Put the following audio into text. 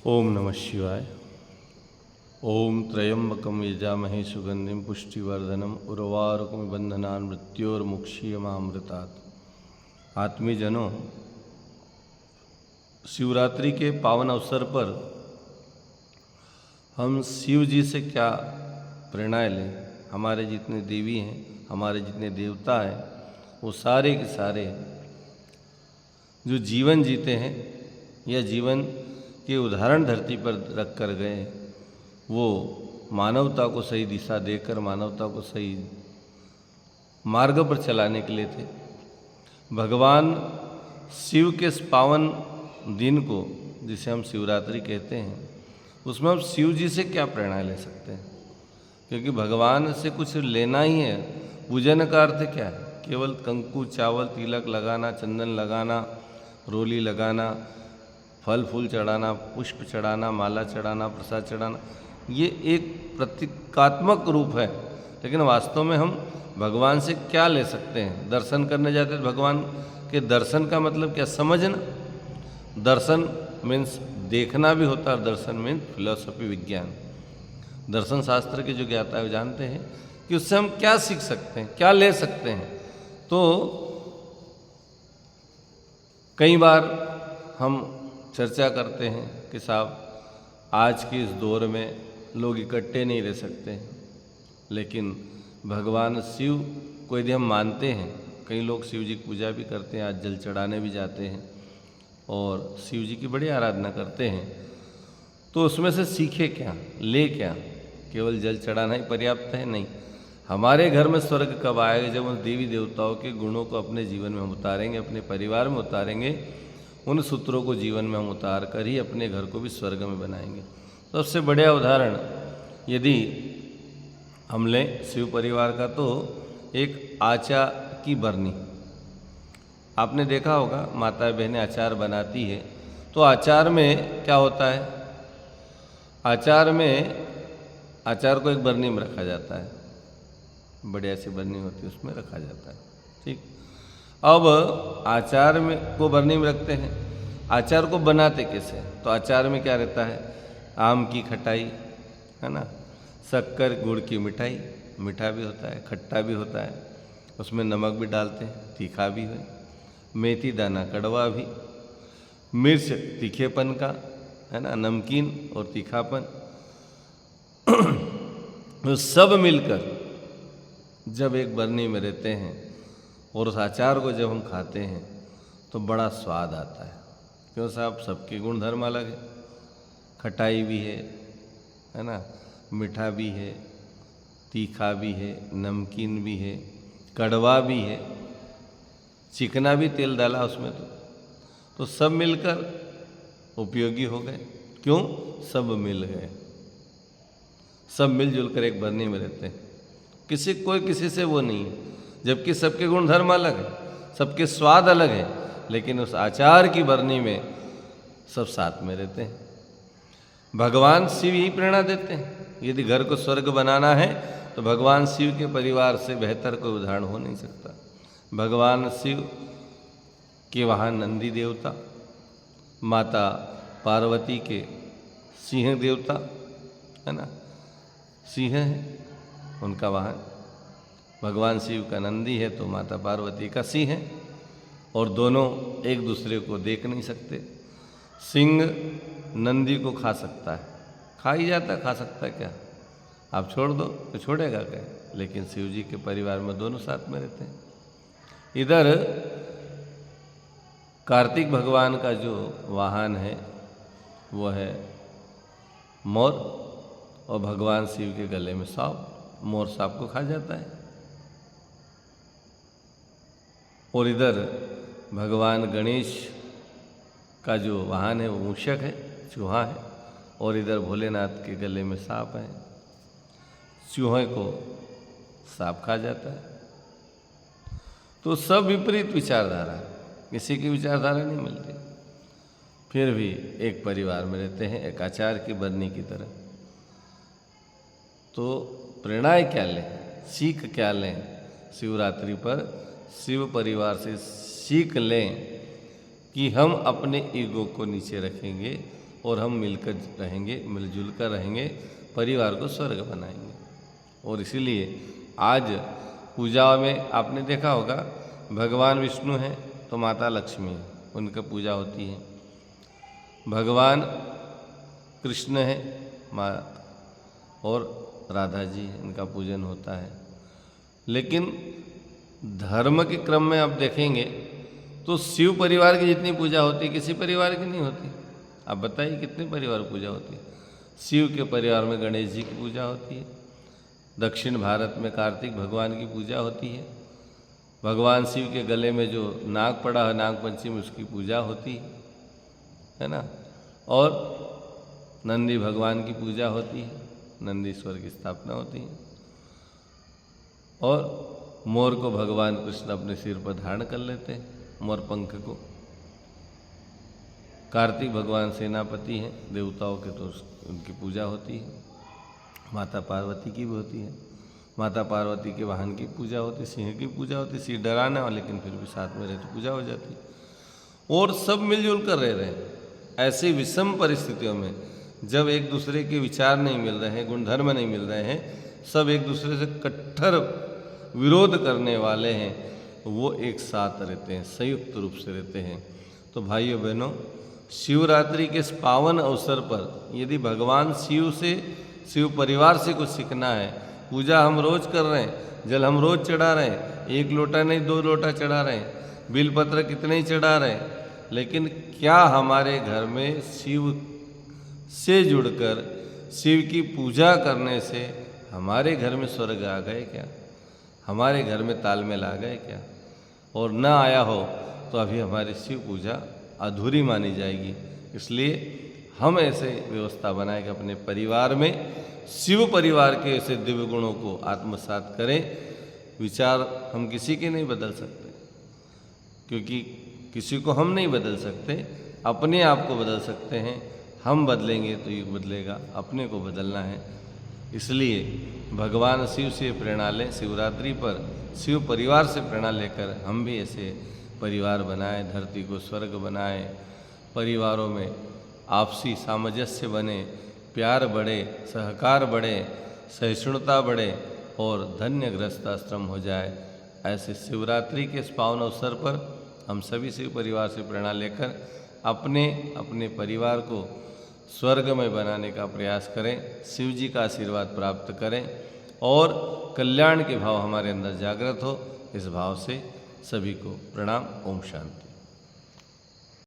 ओम नमः शिवाय। ओम त्र्यंबकं यजामहे सुगंधिं पुष्टिवर्धनम उर्वारुकमिव बंधनान् मृत्योर्मुक्षीयमामृतात्। आत्मीजनों, शिवरात्रि के पावन अवसर पर हम शिव जी से क्या प्रेरणा लें। हमारे जितने देवी हैं, हमारे जितने देवता हैं, वो सारे के सारे जो जीवन जीते हैं या जीवन के उदाहरण धरती पर रख कर गए, वो मानवता को सही दिशा देकर मानवता को सही मार्ग पर चलाने के लिए थे। भगवान शिव के इस पावन दिन को, जिसे हम शिवरात्रि कहते हैं, उसमें हम शिव जी से क्या प्रेरणा ले सकते हैं, क्योंकि भगवान से कुछ लेना ही है। पूजन का अर्थ क्या है? केवल कंकु चावल तिलक लगाना, चंदन लगाना, रोली लगाना, फल फूल चढ़ाना, पुष्प चढ़ाना, माला चढ़ाना, प्रसाद चढ़ाना, ये एक प्रतीकात्मक रूप है। लेकिन वास्तव में हम भगवान से क्या ले सकते हैं? दर्शन करने जाते हैं, भगवान के दर्शन का मतलब क्या? समझना। दर्शन मीन्स देखना भी होता है, दर्शन मीन्स फिलॉसफी, विज्ञान। दर्शन शास्त्र के जो ज्ञाता है वो जानते हैं कि उससे हम क्या सीख सकते हैं, क्या ले सकते हैं। तो कई बार हम चर्चा करते हैं कि साहब आज के इस दौर में लोग इकट्ठे नहीं रह सकते, लेकिन भगवान शिव को यदि हम मानते हैं, कई लोग शिव जी की पूजा भी करते हैं, आज जल चढ़ाने भी जाते हैं और शिव जी की बड़ी आराधना करते हैं, तो उसमें से सीखे क्या, ले क्या? केवल जल चढ़ाना ही पर्याप्त है? नहीं। हमारे घर में स्वर्ग कब आएगा? जब उन देवी देवताओं के गुणों को अपने जीवन में हम उतारेंगे, अपने परिवार में उतारेंगे, उन सूत्रों को जीवन में हम उतार कर ही अपने घर को भी स्वर्ग में बनाएंगे। तो सबसे बढ़िया उदाहरण यदि हम लें शिव परिवार का, तो एक आचा की बरनी। आपने देखा होगा माता बहनें अचार बनाती है, तो अचार में क्या होता है? अचार को एक बरनी में रखा जाता है, बढ़िया सी बरनी होती है, उसमें रखा जाता है। ठीक। अब अचार में को बरनी में रखते हैं, अचार को बनाते कैसे? तो अचार में क्या रहता है? आम की खटाई, है ना, शक्कर गुड़ की मिठाई, मीठा भी होता है, खट्टा भी होता है, उसमें नमक भी डालते हैं, तीखा भी है, मेथी दाना कड़वा भी, मिर्च तीखेपन का, है ना, नमकीन और तीखापन तो सब मिलकर जब एक बरनी में रहते हैं और उस अचार को जब हम खाते हैं तो बड़ा स्वाद आता है। क्यों साहब? सबके गुण धर्म अलग है। खटाई भी है ना, मीठा भी है, तीखा भी है, नमकीन भी है, कड़वा भी है, चिकना भी तेल डाला उसमें, तो सब मिलकर उपयोगी हो गए। क्यों? सब मिल गए, सब मिलजुल कर एक बरनी में रहते हैं, कोई किसी से वो नहीं है, जबकि सबके गुण धर्म अलग है, सबके स्वाद अलग है, लेकिन उस आचार की बरनी में सब साथ में रहते हैं। भगवान शिव ही प्रेरणा देते हैं। यदि घर को स्वर्ग बनाना है तो भगवान शिव के परिवार से बेहतर कोई उदाहरण हो नहीं सकता। भगवान शिव के वाहन नंदी देवता, माता पार्वती के सिंह देवता, है ना, सिंह है उनका वाहन। भगवान शिव का नंदी है तो माता पार्वती का सिंह है, और दोनों एक दूसरे को देख नहीं सकते। सिंह नंदी को खा सकता है, खा ही जाता, खा सकता है क्या? आप छोड़ दो तो छोड़ेगा क्या? लेकिन शिव जी के परिवार में दोनों साथ में रहते हैं। इधर कार्तिक भगवान का जो वाहन है वो है मोर, और भगवान शिव के गले में सांप। मोर सांप को खा जाता है। और इधर भगवान गणेश का जो वाहन है वो मूषक है, चूहा है, और इधर भोलेनाथ के गले में सांप है। चूहे को सांप खा जाता है। तो सब विपरीत विचारधारा है, किसी की विचारधारा नहीं मिलती, फिर भी एक परिवार में रहते हैं, एक आचार की बरनी की तरह। तो प्रेरणाएं क्या लें, सीख क्या लें? शिवरात्रि पर शिव परिवार से सीख लें कि हम अपने ईगो को नीचे रखेंगे और हम मिलकर रहेंगे, मिलजुल कर रहेंगे, परिवार को स्वर्ग बनाएंगे। और इसीलिए आज पूजा में आपने देखा होगा, भगवान विष्णु हैं तो माता लक्ष्मी है, उनका पूजा होती है। भगवान कृष्ण है माँ और राधा जी है, इनका पूजन होता है। लेकिन धर्म के क्रम में आप देखेंगे तो शिव परिवार की जितनी पूजा होती है किसी परिवार की नहीं होती। आप बताइए कितने परिवार पूजा होती है? शिव के परिवार में गणेश जी की पूजा होती है, दक्षिण भारत में कार्तिक भगवान की पूजा होती है, भगवान शिव के गले में जो नाग पड़ा है नाग पंचमी उसकी पूजा होती है ना। और नंदी भगवान की पूजा होती है, नंदीश्वर की स्थापना होती है। और मोर को भगवान कृष्ण अपने सिर पर धारण कर लेते हैं, मोर पंख को। कार्तिक भगवान सेनापति हैं देवताओं के, तो उनकी पूजा होती है। माता पार्वती की भी होती है, माता पार्वती के वाहन की पूजा होती है, सिंह की पूजा होती है। सिंह डराना हो लेकिन फिर भी साथ में रहे तो पूजा हो जाती है। और सब मिलजुल कर रह रहे हैं। ऐसी विषम परिस्थितियों में जब एक दूसरे के विचार नहीं मिल रहे हैं, गुणधर्म नहीं मिल रहे हैं, सब एक दूसरे से कट्टर विरोध करने वाले हैं, वो एक साथ रहते हैं, संयुक्त रूप से रहते हैं। तो भाइयों बहनों, शिवरात्रि के इस पावन अवसर पर यदि भगवान शिव से, शिव परिवार से कुछ सीखना है, पूजा हम रोज कर रहे हैं, जल हम रोज चढ़ा रहे हैं, 1 लोटा नहीं 2 लोटा चढ़ा रहे हैं, बिलपत्र कितने ही चढ़ा रहे हैं, लेकिन क्या हमारे घर में शिव से जुड़कर शिव की पूजा करने से हमारे घर में स्वर्ग आ गए क्या? हमारे घर में तालमेल आ गए क्या? और न आया हो तो अभी हमारी शिव पूजा अधूरी मानी जाएगी। इसलिए हम ऐसे व्यवस्था बनाएं कि अपने परिवार में शिव परिवार के ऐसे दिव्य गुणों को आत्मसात करें। विचार हम किसी के नहीं बदल सकते, क्योंकि किसी को हम नहीं बदल सकते, अपने आप को बदल सकते हैं। हम बदलेंगे तो युग बदलेगा, अपने को बदलना है। इसलिए भगवान शिव से प्रेरणा लें, शिवरात्रि पर शिव परिवार से प्रेरणा लेकर हम भी ऐसे परिवार बनाएं, धरती को स्वर्ग बनाएं, परिवारों में आपसी सामंजस्य बने, प्यार बढ़े, सहकार बढ़े, सहिष्णुता बढ़े और धन्य गृहस्थाश्रम हो जाए। ऐसे शिवरात्रि के इस पावन अवसर पर हम सभी शिव परिवार से प्रेरणा लेकर अपने अपने परिवार को स्वर्ग में बनाने का प्रयास करें, शिव जी का आशीर्वाद प्राप्त करें और कल्याण के भाव हमारे अंदर जागृत हो। इस भाव से सभी को प्रणाम। ओम शांति।